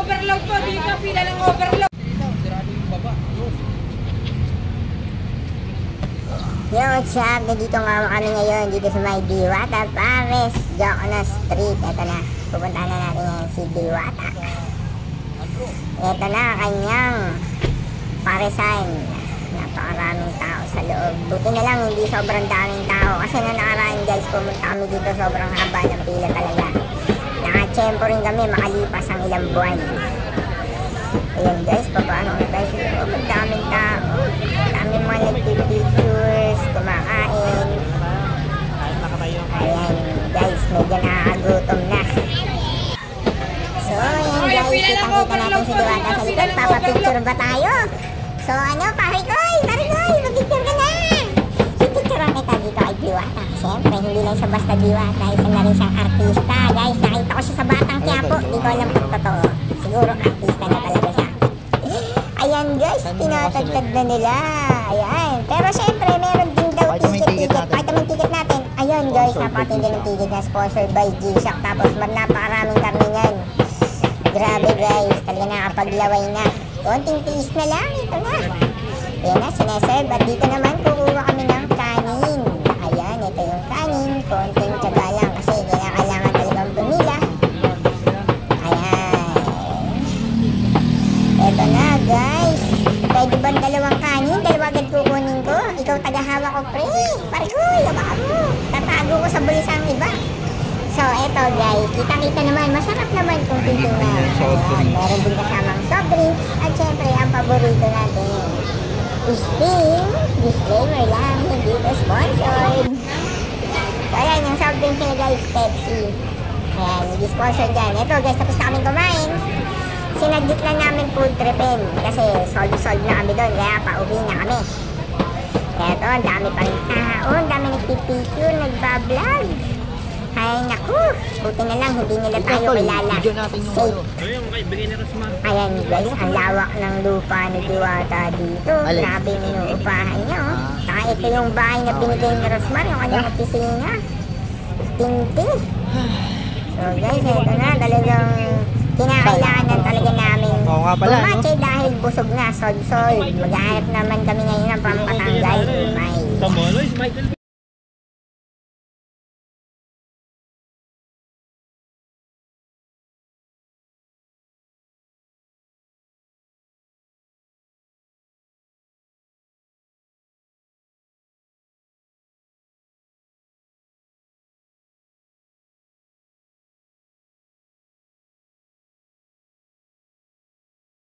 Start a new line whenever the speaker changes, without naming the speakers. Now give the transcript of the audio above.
overload po dito, pila ng overload.
Yo, what's up? Dito nga kami ngayon dito sa may Diwata Pares, Jocona Street. Ito na, pupuntahan na natin yan si Diwata. Ito na kanyang paresan. Napakaraming tao sa loob. Buti na lang hindi sobrang daming tao. Kasi na nakaraan guys, pumunta kami dito, sobrang haba ng pila talaga. Nakachempo rin kami makalipas ang ilang buwan. Ayan guys, paano na tayo sa loob? Ang daming tao. Daming mga nagpipictures, kumakain. Ayan guys, medyo nakakagutom na. So ayan guys, kitang-kita natin si Diwata sa likod. Papapicture ba tayo? So ano, Parikoy, mag-picture ka na! Pipicturean kita dito kay Diwata. Siyempre, hindi lang siya basta Diwata, isa na rin siyang artista. Guys, nakita ko siya sa Batang Quiapo. Hindi ko alam kung totoo. Siguro artista na talaga siya. Ayan guys, tinatagtag na nila. Ayan. Pero siyempre, meron din daw ticket. Vitamin ticket natin. Ayan guys, napakatindi ng ticket na sponsored by G-Shock. Tapos napakaraming karne niyan. Grabe guys, talaga nakapaglaway na. Konting tiis na lang, ito na. Ayan na, sineserve. At dito naman, kukuha kami ng kanin. Ayan, ito yung kanin. Konting tsaga lang kasi kailangan talagang pumila. Ayan. Ito na guys. Pwede ba dalawang kanin? Dalawa agad kukunin ko. Ikaw tagahawa ko, pre. Parikoy, baka mo. Tatago ko sa bulisang iba. So, eto guys, kita-kita naman, masarap naman kung titingnan. Meron din kasamang soft drinks at syempre ang paborito natin. Sting, disclaimer lang, hindi ito sponsored. So, ayan, yung soft drinks nila guys, Pepsi. Ayan, hindi sponsored dyan. Eto guys, tapos na kaming kumain. Sinaglit lang namin food tripin kasi solve na kami doon, kaya pauwi na kami. Eto, ang dami pa rin tao, ang dami nagpipicture, nagbablog. Ay naku, buti na lang hindi nila tayo kilala. Safe. Ayan guys, ang lawak ng lupa ni Diwata dito. Grabe yung inuupahan niya oh. Saka ito yung bahay na binigay ni Rosmar, yung kanyang opisina. Tinti. So guys, ito na, talagang kinakailangan talaga namin bumache dahil busog na, solve. Maghahanap naman kami ngayon ng pampatanggal. May